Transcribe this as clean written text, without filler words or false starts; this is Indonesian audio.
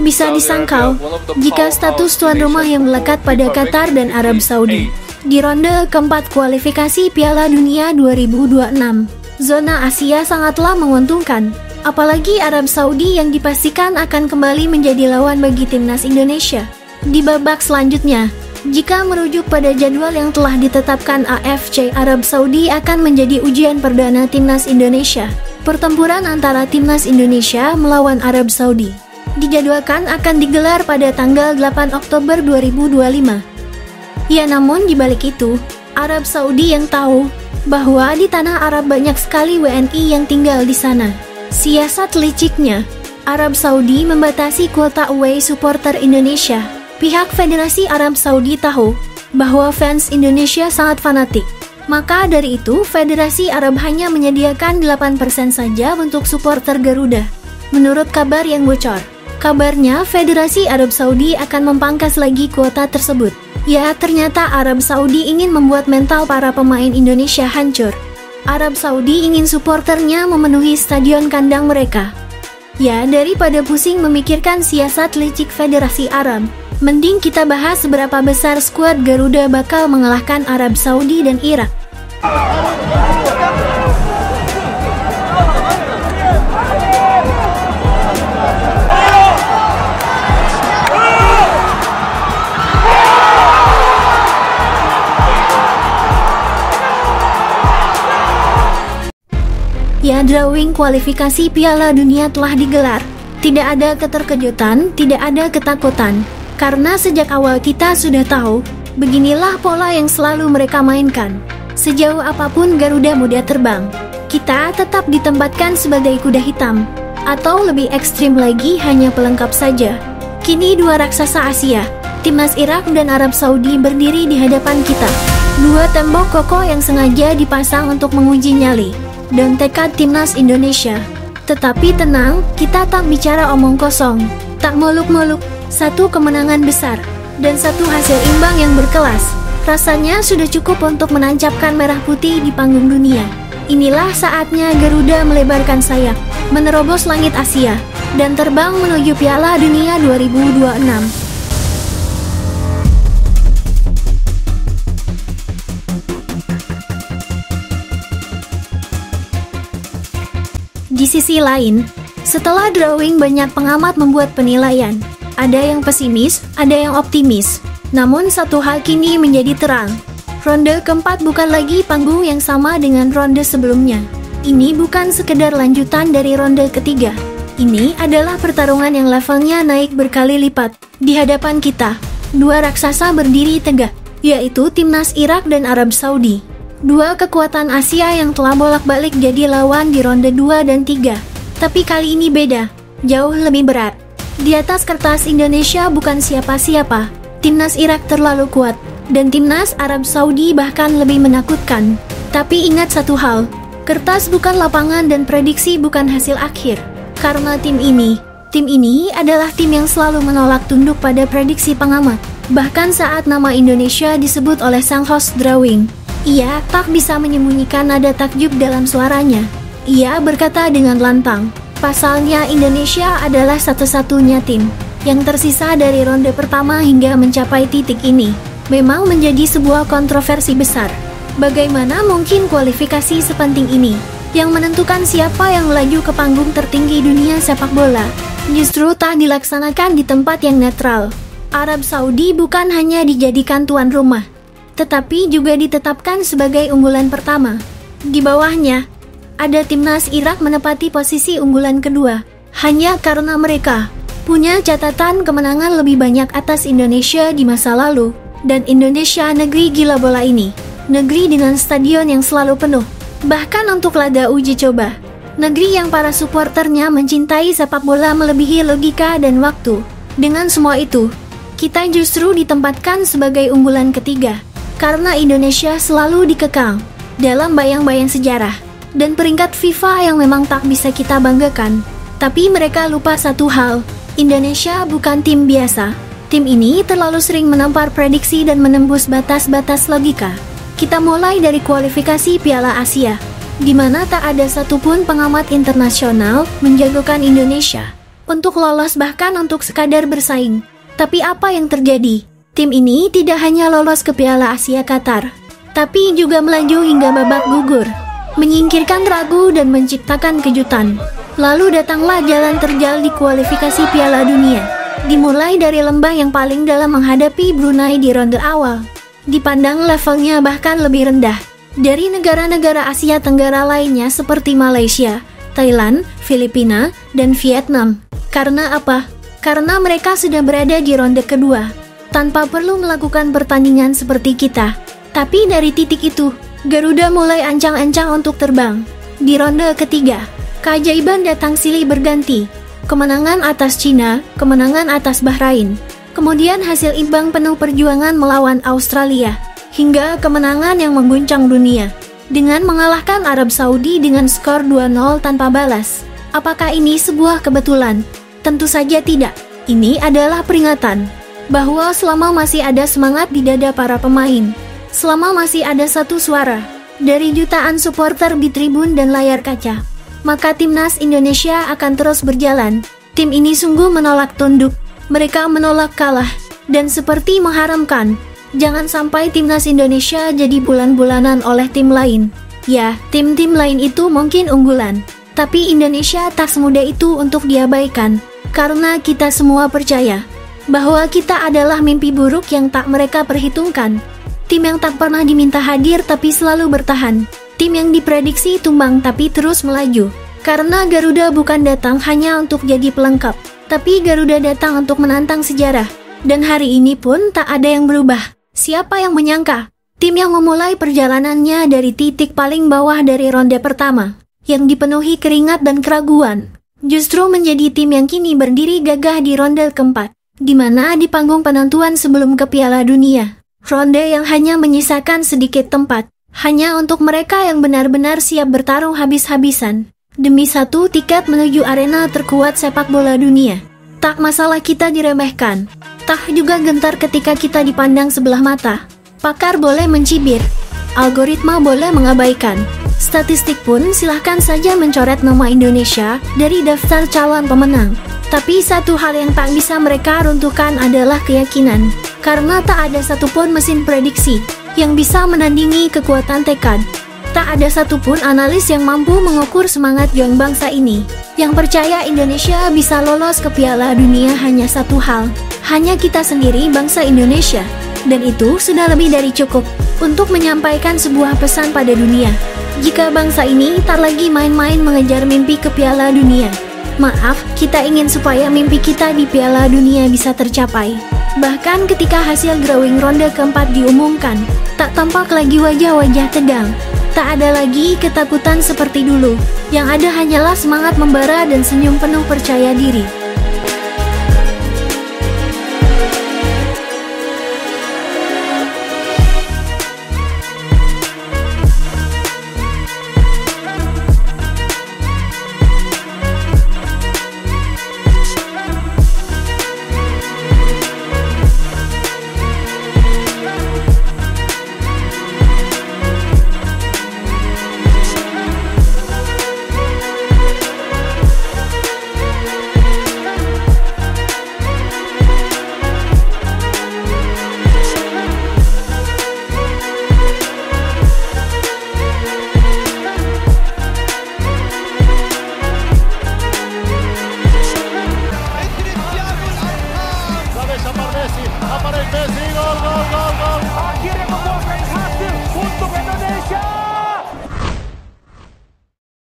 Bisa disangkal jika status tuan rumah yang melekat pada Qatar dan Arab Saudi. Di ronde keempat kualifikasi Piala Dunia 2026, zona Asia sangatlah menguntungkan. Apalagi Arab Saudi yang dipastikan akan kembali menjadi lawan bagi timnas Indonesia di babak selanjutnya. Jika merujuk pada jadwal yang telah ditetapkan AFC, Arab Saudi akan menjadi ujian perdana timnas Indonesia. Pertempuran antara timnas Indonesia melawan Arab Saudi dijadwalkan akan digelar pada tanggal 8 Oktober 2025. Ya, namun di balik itu, Arab Saudi yang tahu bahwa di tanah Arab banyak sekali WNI yang tinggal di sana. Siasat liciknya, Arab Saudi membatasi kuota away supporter Indonesia. Pihak Federasi Arab Saudi tahu bahwa fans Indonesia sangat fanatik. Maka dari itu, Federasi Arab hanya menyediakan 8% saja untuk supporter Garuda. Menurut kabar yang bocor, kabarnya Federasi Arab Saudi akan memangkas lagi kuota tersebut. Ya, ternyata Arab Saudi ingin membuat mental para pemain Indonesia hancur. Arab Saudi ingin supporternya memenuhi stadion kandang mereka. Ya, daripada pusing memikirkan siasat licik Federasi Arab, mending kita bahas seberapa besar skuad Garuda bakal mengalahkan Arab Saudi dan Irak. Ya, drawing kualifikasi Piala Dunia telah digelar. Tidak ada keterkejutan, tidak ada ketakutan. Karena sejak awal kita sudah tahu, beginilah pola yang selalu mereka mainkan. Sejauh apapun Garuda muda terbang, kita tetap ditempatkan sebagai kuda hitam. Atau lebih ekstrim lagi, hanya pelengkap saja. Kini dua raksasa Asia, timnas Irak dan Arab Saudi berdiri di hadapan kita. Dua tembok kokoh yang sengaja dipasang untuk menguji nyali dan tekad timnas Indonesia. Tetapi tenang, kita tak bicara omong kosong, tak muluk-muluk. Satu kemenangan besar dan satu hasil imbang yang berkelas rasanya sudah cukup untuk menancapkan merah putih di panggung dunia. Inilah saatnya Garuda melebarkan sayap, menerobos langit Asia, dan terbang menuju Piala Dunia 2026. Di sisi lain, setelah drawing banyak pengamat membuat penilaian. Ada yang pesimis, ada yang optimis. Namun satu hal kini menjadi terang. Ronde keempat bukan lagi panggung yang sama dengan ronde sebelumnya. Ini bukan sekedar lanjutan dari ronde ketiga. Ini adalah pertarungan yang levelnya naik berkali lipat. Di hadapan kita, dua raksasa berdiri tegak, yaitu timnas Irak dan Arab Saudi. Dua kekuatan Asia yang telah bolak-balik jadi lawan di ronde 2 dan 3. Tapi kali ini beda, jauh lebih berat. Di atas kertas Indonesia bukan siapa-siapa. Timnas Irak terlalu kuat, dan timnas Arab Saudi bahkan lebih menakutkan. Tapi ingat satu hal, kertas bukan lapangan dan prediksi bukan hasil akhir. Karena tim ini adalah tim yang selalu menolak tunduk pada prediksi pengamat. Bahkan saat nama Indonesia disebut oleh sang host drawing, ia tak bisa menyembunyikan nada takjub dalam suaranya. Ia berkata dengan lantang, pasalnya Indonesia adalah satu-satunya tim yang tersisa dari ronde pertama hingga mencapai titik ini. Memang menjadi sebuah kontroversi besar. Bagaimana mungkin kualifikasi sepenting ini, yang menentukan siapa yang melaju ke panggung tertinggi dunia sepak bola, justru tak dilaksanakan di tempat yang netral. Arab Saudi bukan hanya dijadikan tuan rumah, tetapi juga ditetapkan sebagai unggulan pertama. Di bawahnya, ada timnas Irak menepati posisi unggulan kedua, hanya karena mereka punya catatan kemenangan lebih banyak atas Indonesia di masa lalu. Dan Indonesia, negeri gila bola ini, negeri dengan stadion yang selalu penuh, bahkan untuk laga uji coba, negeri yang para supporternya mencintai sepak bola melebihi logika dan waktu. Dengan semua itu, kita justru ditempatkan sebagai unggulan ketiga, karena Indonesia selalu dikekang dalam bayang-bayang sejarah dan peringkat FIFA yang memang tak bisa kita banggakan. Tapi mereka lupa satu hal, Indonesia bukan tim biasa. Tim ini terlalu sering menampar prediksi dan menembus batas-batas logika. Kita mulai dari kualifikasi Piala Asia, di mana tak ada satupun pengamat internasional menjagokan Indonesia. untuk lolos bahkan untuk sekadar bersaing. Tapi apa yang terjadi? Tim ini tidak hanya lolos ke Piala Asia Qatar, tapi juga melaju hingga babak gugur, menyingkirkan ragu dan menciptakan kejutan. Lalu datanglah jalan terjal di kualifikasi Piala Dunia. Dimulai dari lembah yang paling dalam menghadapi Brunei di ronde awal. Dipandang levelnya bahkan lebih rendah dari negara-negara Asia Tenggara lainnya seperti Malaysia, Thailand, Filipina, dan Vietnam. Karena apa? Karena mereka sudah berada di ronde kedua, tanpa perlu melakukan pertandingan seperti kita. Tapi dari titik itu, Garuda mulai ancang-ancang untuk terbang. Di ronde ketiga, keajaiban datang silih berganti. Kemenangan atas Cina, kemenangan atas Bahrain. Kemudian hasil imbang penuh perjuangan melawan Australia. Hingga kemenangan yang mengguncang dunia. Dengan mengalahkan Arab Saudi dengan skor 2-0 tanpa balas. Apakah ini sebuah kebetulan? Tentu saja tidak. Ini adalah peringatan bahwa selama masih ada semangat di dada para pemain, selama masih ada satu suara dari jutaan supporter di tribun dan layar kaca, maka timnas Indonesia akan terus berjalan. Tim ini sungguh menolak tunduk, mereka menolak kalah, dan seperti mengharamkan, jangan sampai timnas Indonesia jadi bulan-bulanan oleh tim lain. Ya, tim-tim lain itu mungkin unggulan, tapi Indonesia tak semudah itu untuk diabaikan, karena kita semua percaya bahwa kita adalah mimpi buruk yang tak mereka perhitungkan. Tim yang tak pernah diminta hadir tapi selalu bertahan. Tim yang diprediksi tumbang tapi terus melaju. Karena Garuda bukan datang hanya untuk jadi pelengkap, tapi Garuda datang untuk menantang sejarah. Dan hari ini pun tak ada yang berubah. Siapa yang menyangka? Tim yang memulai perjalanannya dari titik paling bawah dari ronde pertama, yang dipenuhi keringat dan keraguan, justru menjadi tim yang kini berdiri gagah di ronde keempat, di mana di panggung penentuan sebelum ke Piala Dunia. Ronde yang hanya menyisakan sedikit tempat, hanya untuk mereka yang benar-benar siap bertarung habis-habisan, demi satu tiket menuju arena terkuat sepak bola dunia. Tak masalah kita diremehkan, tak juga gentar ketika kita dipandang sebelah mata. Pakar boleh mencibir, algoritma boleh mengabaikan, statistik pun silahkan saja mencoret nama Indonesia dari daftar calon pemenang. Tapi satu hal yang tak bisa mereka runtuhkan adalah keyakinan, karena tak ada satupun mesin prediksi yang bisa menandingi kekuatan tekad. Tak ada satupun analis yang mampu mengukur semangat juang bangsa ini. Yang percaya Indonesia bisa lolos ke Piala Dunia hanya satu hal, hanya kita sendiri bangsa Indonesia. Dan itu sudah lebih dari cukup untuk menyampaikan sebuah pesan pada dunia. Jika bangsa ini tak lagi main-main mengejar mimpi ke Piala Dunia, maaf, kita ingin supaya mimpi kita di Piala Dunia bisa tercapai. Bahkan ketika hasil drawing ronde keempat diumumkan, tak tampak lagi wajah-wajah tegang. Tak ada lagi ketakutan seperti dulu. Yang ada hanyalah semangat membara dan senyum penuh percaya diri.